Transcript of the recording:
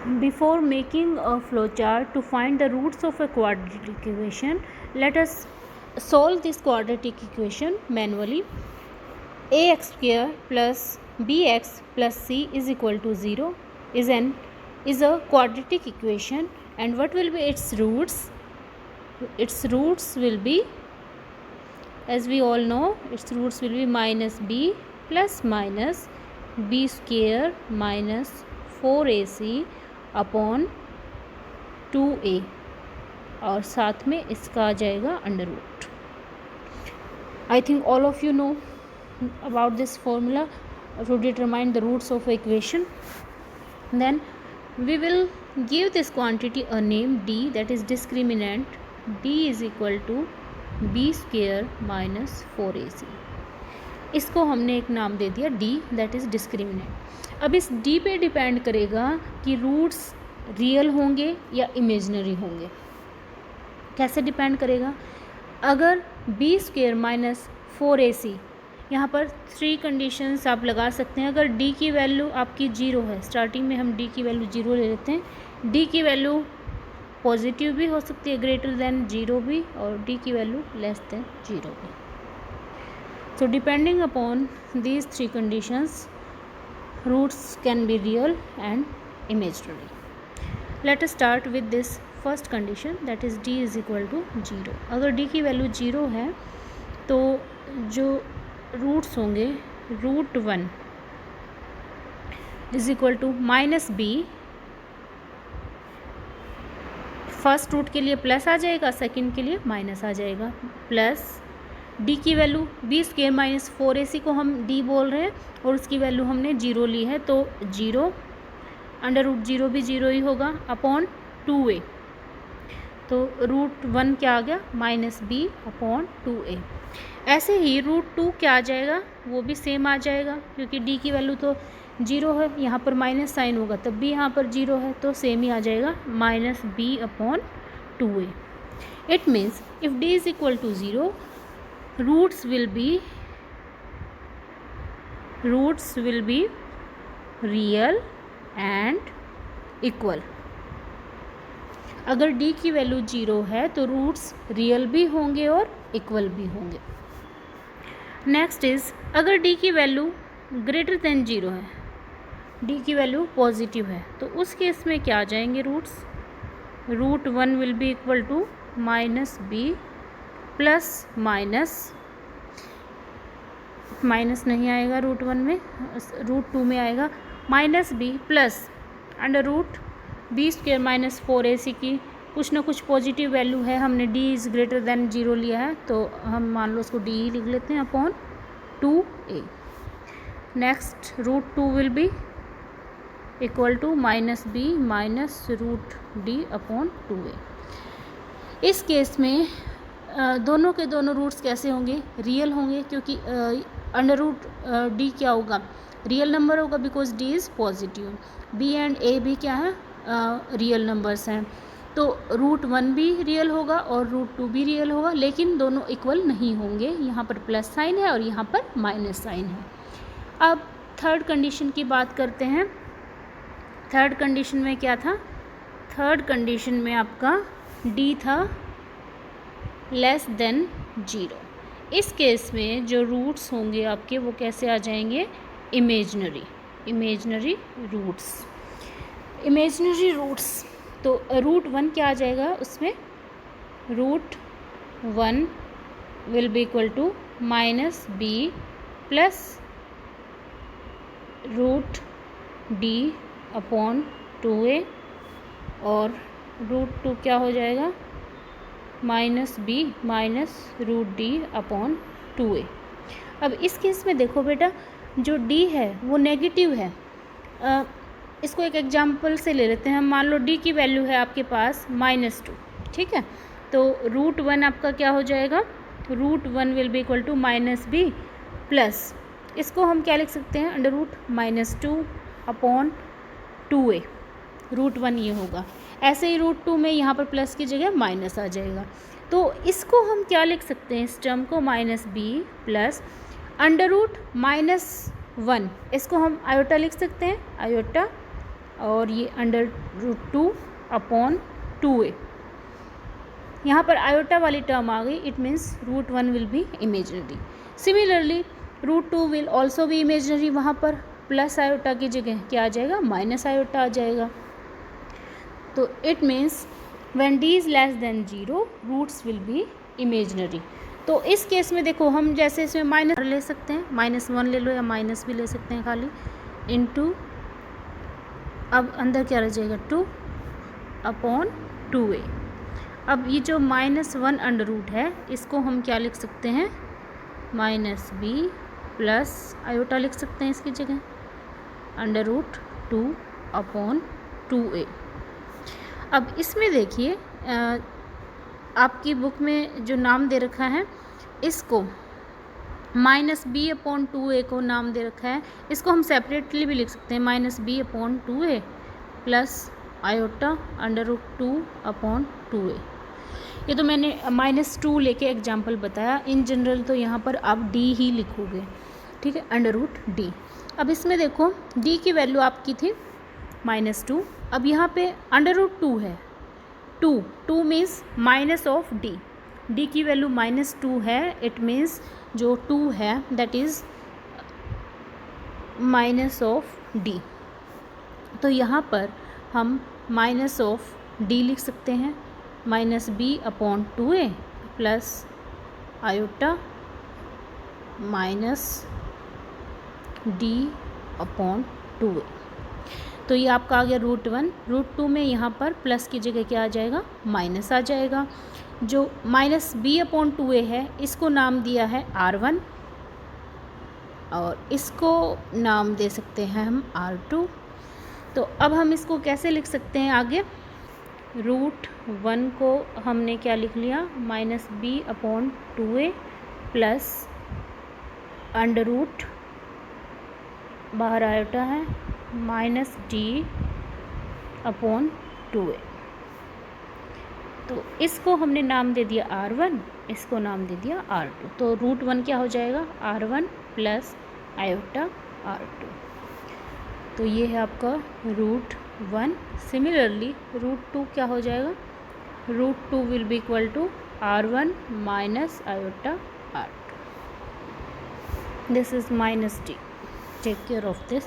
Before making a flowchart to find the roots of a quadratic equation, let us solve this quadratic equation manually. Ax square plus bx plus c is equal to 0 is a quadratic equation, and what will be its roots? Its roots will be, as we all know, its roots will be minus b plus minus b square minus 4ac upon 2a, और साथ में इसका आ जाएगा under root. I think all of you know about this formula to determine the roots of equation. Then we will give this quantity a name d, that is discriminant. D is equal to b square minus 4ac. इसको हमने एक नाम दे दिया d, that is discriminant. अब इस d पे depend करेगा कि रूट्स रियल होंगे या इमेजनरी होंगे. कैसे डिपेंड करेगा? अगर b स्क्वेयर माइनस 4ac, यहाँ पर 3 कंडीशंस आप लगा सकते हैं. अगर d की वैल्यू आपकी 0 है, स्टार्टिंग में हम d की वैल्यू 0 ले लेते हैं. d की वैल्यू पॉजिटिव भी हो सकती है, ग्रेटर देन 0 भी, और d की वैल्यू लेस देन 0 भी. So depending upon these 3 conditions, roots can be real and imaginary. Let us start with this first condition, that is d is equal to 0. अगर d की value 0 है तो जो roots होंगे, root 1 is equal to minus B. First root के लिए plus आ जाएगा, second के लिए माइनस आ जाएगा, प्लस डी की value B square minus 4ac को हम डी बोल रहे हैं और उसकी वैल्यू हमने 0 ली है, तो 0 अंडर रूट 0 भी 0 ही होगा अपॉन 2a. तो रूट 1 क्या आ गया? Minus B upon 2a. ऐसे ही रूट 2 क्या आ जाएगा? वो भी सेम आ जाएगा, क्योंकि d की वैल्यू तो 0 है, यहाँ पर माइनस साइन होगा तब भी यहाँ पर 0 है, तो सेम ही आ जाएगा, minus b upon 2a. It means if d is equal to 0, roots will be real and equal. अगर d की वैल्यू 0 है तो रूट्स रियल भी होंगे और इक्वल भी होंगे. नेक्स्ट इज, अगर d की वैल्यू ग्रेटर देन 0 है, d की वैल्यू पॉजिटिव है, तो उस केस में क्या आ जाएंगे roots? Root 1 will be equal to minus B plus minus नहीं आएगा रूट 1 में, रूट 2 में आएगा minus B plus under root B square minus 4ac की कुछ ना कुछ पॉजिटिव वैल्यू है, हमने d इज़ ग्रेटर देन 0 लिया है, तो हम मान लो उसको d ही लिख लेते हैं upon 2a. Next root 2 will be equal to minus B minus root d upon 2a. इस केस में दोनों के दोनों रूट्स कैसे होंगे? रियल होंगे, क्योंकि अंडर रूट d क्या होगा? रियल नंबर होगा, because d is positive. b and a भी क्या है? रियल नंबर्स हैं, तो रूट 1 भी रियल होगा और रूट 2 भी रियल होगा, लेकिन दोनों इक्वल नहीं होंगे. यहाँ पर प्लस साइन है और यहाँ पर माइनस साइन है. अब थर्ड कंडीशन की बात करते हैं. थर्ड कंडीशन में क्या था? थर्ड कंडीशन में आपका d था लेस देन 0. इस केस में जो रूट्स होंगे आपके वो कैसे आ जाएंगे? Imaginary roots. तो रूट 1 क्या आ जाएगा उसमें? Root 1 will be equal to minus B plus root d upon 2a, और रूट 2 क्या हो जाएगा? Minus b minus root d upon 2a. अब इस केस में देखो बेटा, जो d है वो नेगेटिव है. इसको एक एग्जाम्पल से ले लेते हैं. हम मान लो d की वैल्यू है आपके पास -2, ठीक है, तो रूट 1 आपका क्या हो जाएगा? Root 1 will be equal to minus B plus, इसको हम क्या लिख सकते हैं? Under root -2 upon 2a. Root 1 ये होगा. ऐसे ही रूट 2 में यहाँ पर प्लस की जगह माइनस आ जाएगा, तो इसको हम क्या लिख सकते हैं? इस टर्म को minus B plus under root -1, इसको हम आयोटा लिख सकते हैं, आयोटा और ये √2 अपॉन 2a। यहाँ पर आयोटा वाली टर्म आ गई, it means √1 will be imaginary. Similarly √2 will also be imaginary, वहाँ पर प्लस आयोटा की जगह क्या आ जाएगा, माइनस आयोटा आ जाएगा। तो it means when d is less than 0 roots will be imaginary. तो इस केस में देखो हम जैसे इसमें माइनस ले सकते हैं, -1 ले लो या माइनस भी ले सकते हैं खाली, इनटू अब अंदर क्या रह जाएगा 2 अपॉन 2a। अब ये जो -1 अंडर रूट है इसको हम क्या लिख सकते हैं, -b प्लस आयोटा लिख सकते हैं इसकी जगह, √2 अपॉन 2a। अब इसमें देखिए आपकी बुक में जो नाम दे रखा है इसको -b अपॉन 2a को नाम दे रखा है, इसको हम सेपरेटली भी लिख सकते हैं, -b upon 2a plus iota √2 upon 2a। ये तो मैंने -2 लेके एग्जाम्पल बताया, इन जनरल तो यहाँ पर आप d ही लिखोगे, ठीक है, √d। अब इसमें देखो d की वैल्यू आपकी थी -2, अब यहाँ पे √2 है, 2 मीन्स माइनस ऑफ d की वैल्यू -2 है, इट मीन्स जो 2 है that is minus of d। तो यहाँ पर हम माइनस ऑफ d लिख सकते हैं, -b upon 2a plus iota -d upon 2a। तो ये आपका आ गया √1। √2 में यहाँ पर प्लस की जगह क्या आ जाएगा, माइनस आ जाएगा। जो -b अपॉन 2a है इसको नाम दिया है r1 और इसको नाम दे सकते हैं हम r2। तो अब हम इसको कैसे लिख सकते हैं आगे, √1 को हमने क्या लिख लिया, -b upon 2a plus under root बाहर आयोटा है -d अपॉन 2a। तो इसको हमने नाम दे दिया r1, इसको नाम दे दिया r2। तो √1 क्या हो जाएगा, r1 प्लस आयोटा r2। तो ये है आपका √1। सिमिलरली √2 क्या हो जाएगा, √2 will be equal to r1 minus iota r2। This is -d। Take care of this.